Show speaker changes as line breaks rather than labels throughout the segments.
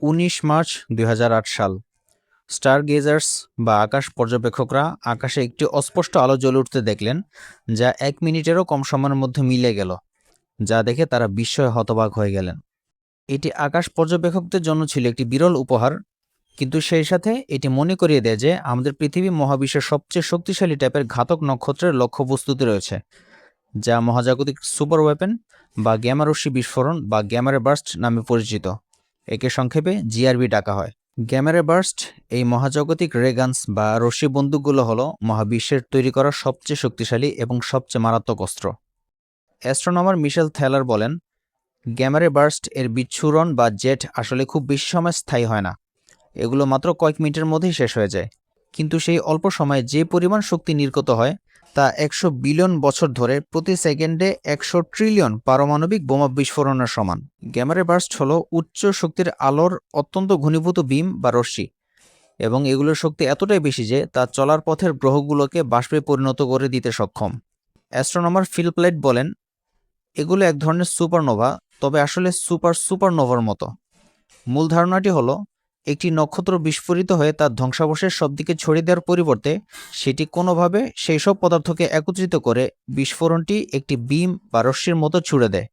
19 March 2008 সাল। Star গেজার্স বা আকাশ পর্যবেক্ষকরা আকাশে একটি অস্পষ্ট আলো জ্বলে উঠতে দেখলেন, যা 1 মিনিটেরও কম সময়ের মধ্যে মিলে গেল, যা দেখে তারা বিস্ময়ে হতবাক হয়ে গেলেন। এটি আকাশ পর্যবেক্ষকদের জন্য ছিল একটি বিরল উপহার, কিন্তু সেই সাথে এটি মনে করিয়ে দেয় যে আমাদের পৃথিবী মহাবিশ্বের সবচেয়ে শক্তিশালী টাইপের ঘাতক নক্ষত্রের লক্ষ্যবস্তুতে রয়েছে, যা মহাজাগতিক সুপার ওয়েপন বা গ্যামা রশ্মি বিস্ফোরণ বা গ্যামারে বার্স্ট নামে পরিচিত। একে সংক্ষেপে জিআরবি ডাকা হয়। গ্যামারে বার্স্ট এই মহাজাগতিক রেগানস বা রশ্মি বন্দুকগুলো হলো মহাবিশ্বের তৈরি করা সবচেয়ে শক্তিশালী এবং সবচেয়ে মারাত্মক অস্ত্র। অ্যাস্ট্রোনমার মিশেল থ্যালার বলেন, গ্যামারে বার্স্ট এর বিচ্ছুরণ বা জেট আসলে খুব বেশি সময় স্থায়ী হয় না। এগুলো মাত্র কয়েক মিনিটের মধ্যেই শেষ হয়ে যায়। কিন্তু সেই অল্প সময়ে যে পরিমাণ শক্তি নির্গত হয় তা 100 বিলিয়ন বছর ধরে প্রতি সেকেন্ডে 100 ট্রিলিয়ন পারমাণবিক বোমা বিস্ফোরণের সমান। গ্যামারে বার্স্ট হলো উচ্চ শক্তির আলোর অত্যন্ত ঘনীভূত বিম বা রশ্মি, এবং এগুলোর শক্তি এতটাই বেশি যে তা চলার পথের গ্রহগুলোকে বাষ্পে পরিণত করে দিতে সক্ষম। অ্যাস্ট্রোনমার ফিল প্লেট বলেন, এগুলো এক ধরনের সুপারনোভা, তবে আসলে সুপারনোভার মতো। মূল ধারণাটি হলো, একটি নক্ষত্র বিস্ফোরিত হয়ে তার ধ্বংসাবশেষ সব দিকে ছড়িয়ে দেওয়ার পরিবর্তে সেটি কোনোভাবে সেই সব পদার্থকে একত্রিত করে বিস্ফোরণটি একটি বিম বা রশ্মির মতো ছুড়ে দেয়।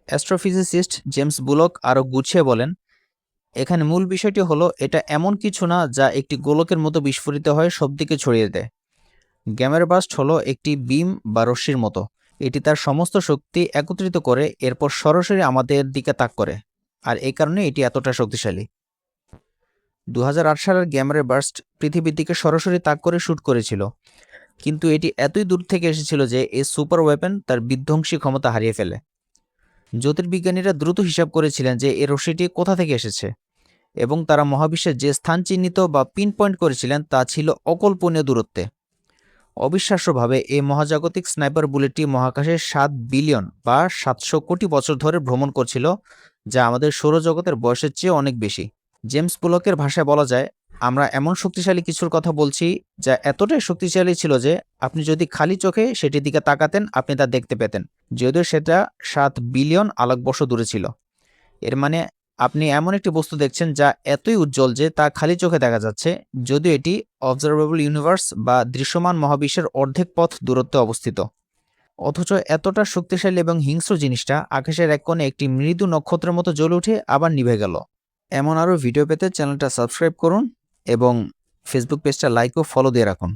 অ্যাস্ট্রোফিজিসিস্ট জেমস বুলক আরও গুছিয়ে বলেন, এখানে মূল বিষয়টি হলো এটা এমন কিছু না যা একটি গোলকের মতো বিস্ফোরিত হয়ে সব দিকে ছড়িয়ে দেয়। গ্যামারে বার্স্ট হলো একটি বিম বা রশ্মির মতো। এটি তার সমস্ত শক্তি একত্রিত করে এরপর সরাসরি আমাদের দিকে তাক করে, আর এই কারণে এটি এতটা শক্তিশালী। 2008 সালের গ্যামারে বার্স্ট পৃথিবীর দিকে সরাসরি তাক করে শ্যুট করেছিল, কিন্তু এটি এতই দূর থেকে এসেছিল যে এই সুপার ওয়েপন তার বিধ্বংসী ক্ষমতা হারিয়ে ফেলে। জ্যোতির্বিজ্ঞানীরা দ্রুত হিসাব করেছিলেন যে এই রশ্মিটি কোথা থেকে এসেছে, এবং তারা মহাবিশ্বের যে স্থান চিহ্নিত বা পিন পয়েন্ট করেছিলেন তা ছিল অকল্পনীয় দূরত্বে। অবিশ্বাস্যভাবে এই মহাজাগতিক স্নাইপার বুলেটটি মহাকাশে 7 বিলিয়ন বা 700 কোটি বছর ধরে ভ্রমণ করছিল, যা আমাদের সৌরজগতের বয়সের চেয়ে অনেক বেশি। জেমস পুলকের ভাষায় বলা যায়, আমরা এমন শক্তিশালী কিছুর কথা বলছি যা এতটাই শক্তিশালী ছিল যে আপনি যদি খালি চোখে সেটির দিকে তাকাতেন আপনি তা দেখতে পেতেন, যদিও সেটা 7 বিলিয়ন আলোকবর্ষ দূরে ছিল। এর মানে আপনি এমন একটি বস্তু দেখছেন যা এতই উজ্জ্বল যে তা খালি চোখে দেখা যাচ্ছে, যদিও এটি অবজারভেবল ইউনিভার্স বা দৃশ্যমান মহাবিশ্বের অর্ধেক পথ দূরত্বে অবস্থিত। অথচ এতটা শক্তিশালী এবং হিংস্র জিনিসটা আকাশের এক কোণে একটি মৃদু নক্ষত্রের মতো জ্বলে উঠে আবার নিভে গেল। এমন আরও ভিডিও পেতে চ্যানেলটা সাবস্ক্রাইব করুন এবং ফেসবুক পেজটা লাইক ও ফলো দিয়ে রাখুন।